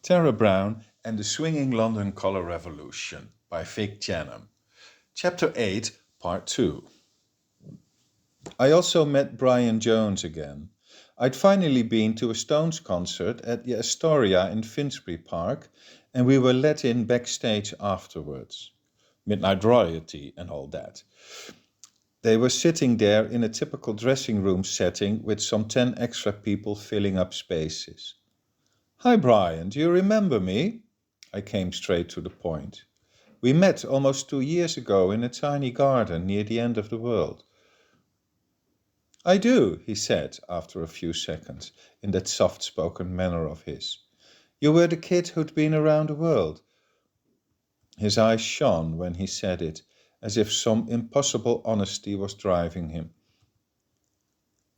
Tara Brown and the Swinging London Colour Revolution by Vic Janum. Chapter 8, Part 2. I also met Brian Jones again. I'd finally been to a Stones concert at the Astoria in Finsbury Park, and we were let in backstage afterwards. Midnight royalty and all that. They were sitting there in a typical dressing room setting with some 10 extra people filling up spaces. "Hi, Brian, do you remember me?" I came straight to the point. "We met almost 2 years ago in a tiny garden near the end of the world." "I do," he said after a few seconds, in that soft-spoken manner of his. "You were the kid who'd been around the world." His eyes shone when he said it, as if some impossible honesty was driving him.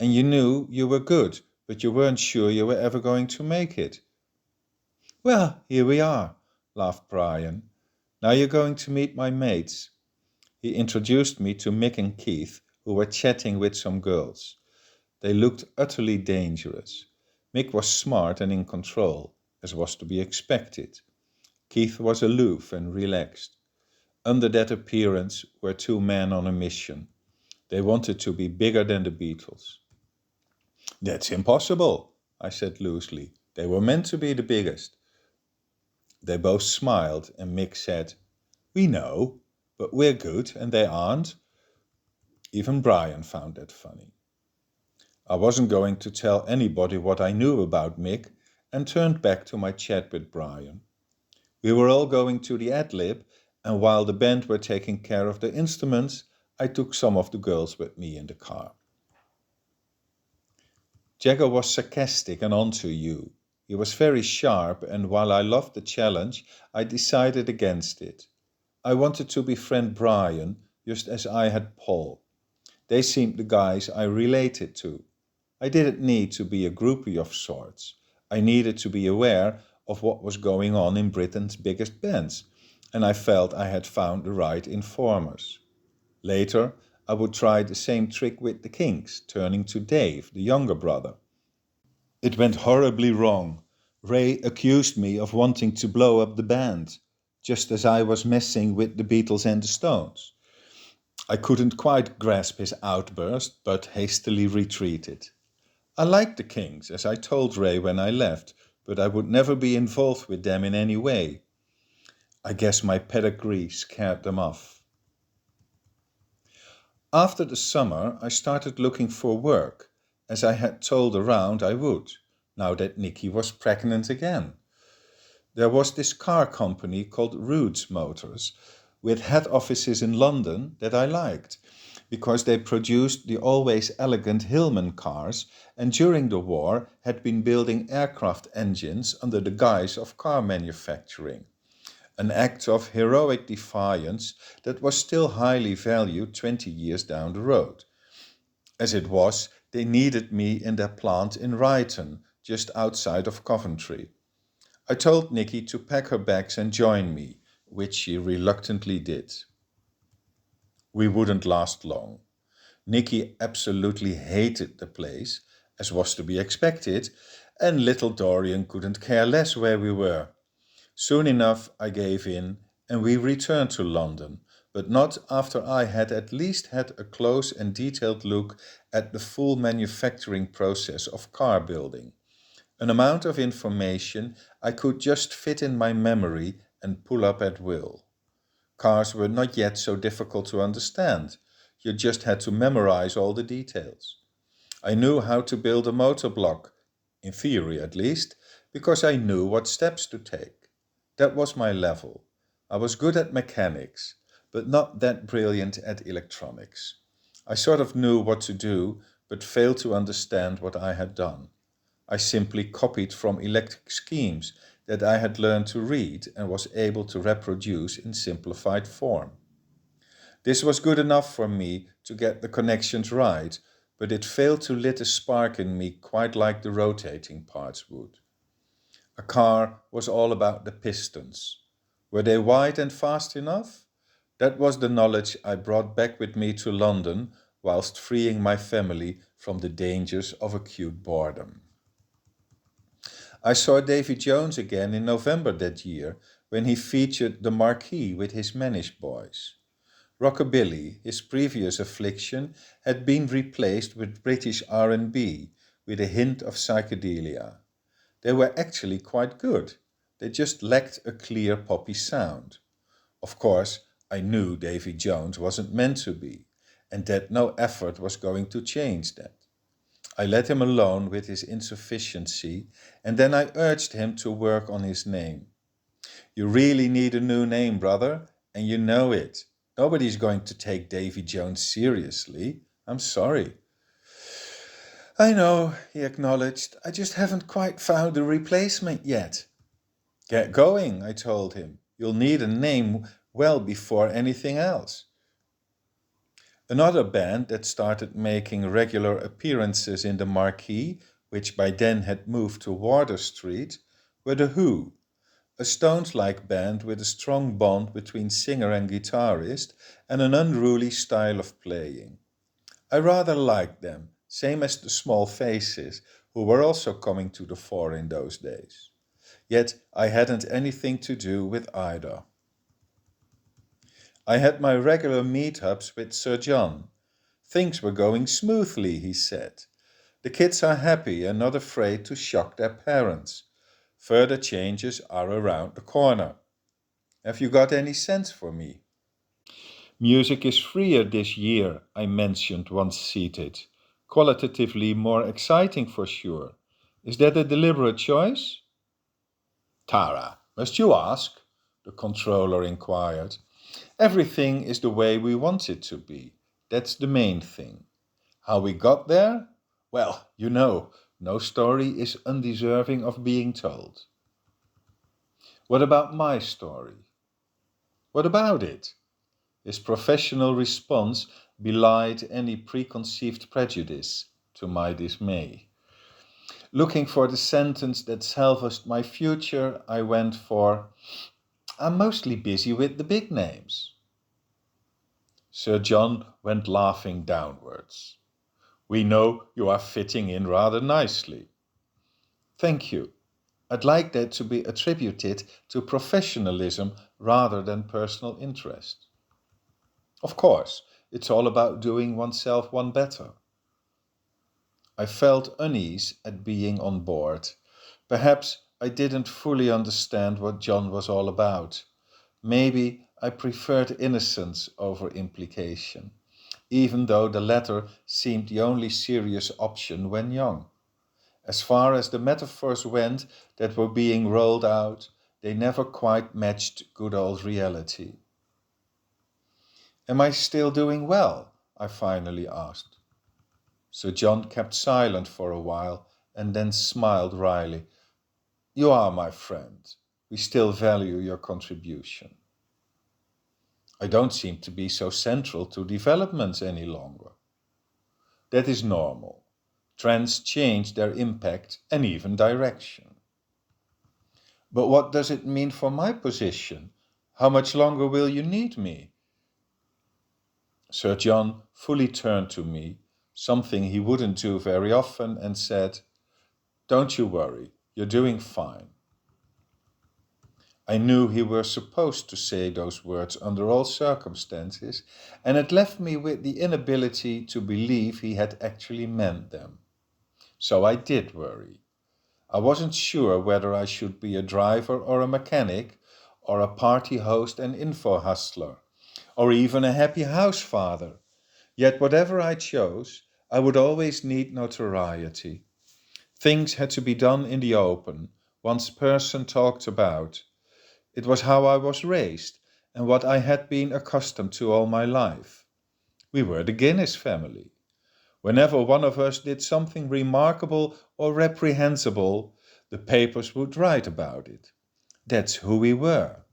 "And you knew you were good, but you weren't sure you were ever going to make it." "Well, here we are," laughed Brian. "Now you're going to meet my mates." He introduced me to Mick and Keith, who were chatting with some girls. They looked utterly dangerous. Mick was smart and in control, as was to be expected. Keith was aloof and relaxed. Under that appearance were two men on a mission. They wanted to be bigger than the Beatles. "That's impossible," I said loosely. "They were meant to be the biggest." They both smiled, and Mick said, "We know, but we're good and they aren't." Even Brian found that funny. I wasn't going to tell anybody what I knew about Mick and turned back to my chat with Brian. We were all going to the ad-lib, and while the band were taking care of the instruments, I took some of the girls with me in the car. Jagger was sarcastic and onto you. He was very sharp, and while I loved the challenge, I decided against it. I wanted to befriend Brian, just as I had Paul. They seemed the guys I related to. I didn't need to be a groupie of sorts. I needed to be aware of what was going on in Britain's biggest bands, and I felt I had found the right informers. Later, I would try the same trick with the Kinks, turning to Dave, the younger brother. It went horribly wrong. Ray accused me of wanting to blow up the band, just as I was messing with the Beatles and the Stones. I couldn't quite grasp his outburst, but hastily retreated. I liked the Kings, as I told Ray when I left, but I would never be involved with them in any way. I guess my pedigree scared them off. After the summer, I started looking for work, as I had told around I would, now that Nicki was pregnant again. There was this car company called Roots Motors, with head offices in London, that I liked, because they produced the always elegant Hillman cars and during the war had been building aircraft engines under the guise of car manufacturing. An act of heroic defiance that was still highly valued 20 years down the road. As it was, they needed me in their plant in Ryton, just outside of Coventry. I told Nicki to pack her bags and join me, which she reluctantly did. We wouldn't last long. Nicki absolutely hated the place, as was to be expected, and little Dorian couldn't care less where we were. Soon enough I gave in, and we returned to London, but not after I had at least had a close and detailed look at the full manufacturing process of car building. An amount of information I could just fit in my memory and pull up at will. Cars were not yet so difficult to understand. You just had to memorize all the details. I knew how to build a motor block, in theory at least, because I knew what steps to take. That was my level. I was good at mechanics, but not that brilliant at electronics. I sort of knew what to do, but failed to understand what I had done. I simply copied from electric schemes that I had learned to read and was able to reproduce in simplified form. This was good enough for me to get the connections right, but it failed to lit a spark in me quite like the rotating parts would. A car was all about the pistons. Were they wide and fast enough? That was the knowledge I brought back with me to London whilst freeing my family from the dangers of acute boredom. I saw Davy Jones again in November that year when he featured the Marquis with his Manish Boys. Rockabilly, his previous affliction, had been replaced with British R&B with a hint of psychedelia. They were actually quite good. They just lacked a clear poppy sound. Of course, I knew Davy Jones wasn't meant to be, and that no effort was going to change that. I let him alone with his insufficiency, and then I urged him to work on his name. You really need a new name, brother, and you know it. Nobody's going to take Davy Jones seriously. I'm sorry. I know, he acknowledged. I just haven't quite found a replacement yet. Get going, I told him. You'll need a name well before anything else. Another band that started making regular appearances in the Marquee, which by then had moved to Wardour Street, were The Who, a Stones-like band with a strong bond between singer and guitarist and an unruly style of playing. I rather liked them, same as the Small Faces, who were also coming to the fore in those days. Yet I hadn't anything to do with either. I had my regular meetups with Sir John. Things were going smoothly, he said. The kids are happy and not afraid to shock their parents. Further changes are around the corner. Have you got any sense for me? Music is freer this year, I mentioned once seated. Qualitatively more exciting for sure. Is that a deliberate choice? Tara, must you ask? The controller inquired. Everything is the way we want it to be. That's the main thing. How we got there? Well, you know, no story is undeserving of being told. What about my story? What about it? His professional response belied any preconceived prejudice, to my dismay. Looking for the sentence that salvaged my future, I went for, I'm mostly busy with the big names. Sir John went laughing downwards. We know you are fitting in rather nicely. Thank you. I'd like that to be attributed to professionalism rather than personal interest. Of course, it's all about doing oneself one better. I felt unease at being on board. Perhaps I didn't fully understand what John was all about. Maybe I preferred innocence over implication, even though the latter seemed the only serious option when young. As far as the metaphors went that were being rolled out, they never quite matched good old reality. Am I still doing well? I finally asked. Sir John kept silent for a while and then smiled wryly. You are my friend. We still value your contribution. I don't seem to be so central to developments any longer. That is normal. Trends change their impact and even direction. But what does it mean for my position? How much longer will you need me? Sir John fully turned to me, something he wouldn't do very often, and said, Don't you worry, you're doing fine. I knew he were supposed to say those words under all circumstances, and it left me with the inability to believe he had actually meant them. So I did worry. I wasn't sure whether I should be a driver or a mechanic, or a party host and info hustler, or even a happy house father. Yet whatever I chose, I would always need notoriety. Things had to be done in the open, one's person talked about. It was how I was raised and what I had been accustomed to all my life. We were the Guinness family. Whenever one of us did something remarkable or reprehensible, the papers would write about it. That's who we were.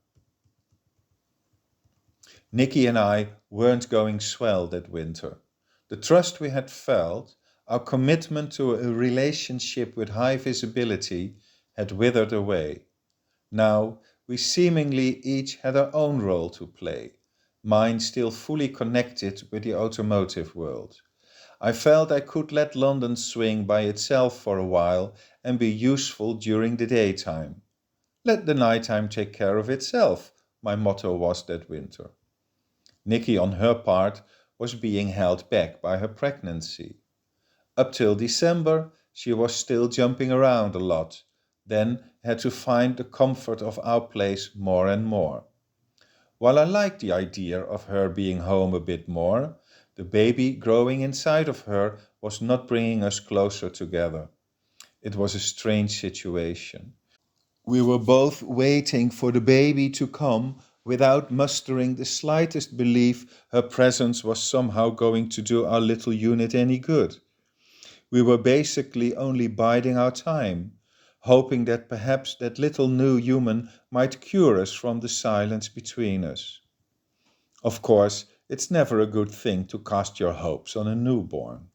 Nicki and I weren't going swell that winter. The trust we had felt, our commitment to a relationship with high visibility, had withered away. Now, we seemingly each had our own role to play, mine still fully connected with the automotive world. I felt I could let London swing by itself for a while and be useful during the daytime. Let the nighttime take care of itself, my motto was that winter. Nicki, on her part, was being held back by her pregnancy. Up till December, she was still jumping around a lot, then had to find the comfort of our place more and more. While I liked the idea of her being home a bit more, the baby growing inside of her was not bringing us closer together. It was a strange situation. We were both waiting for the baby to come without mustering the slightest belief her presence was somehow going to do our little unit any good. We were basically only biding our time, hoping that perhaps that little new human might cure us from the silence between us. Of course, it's never a good thing to cast your hopes on a newborn.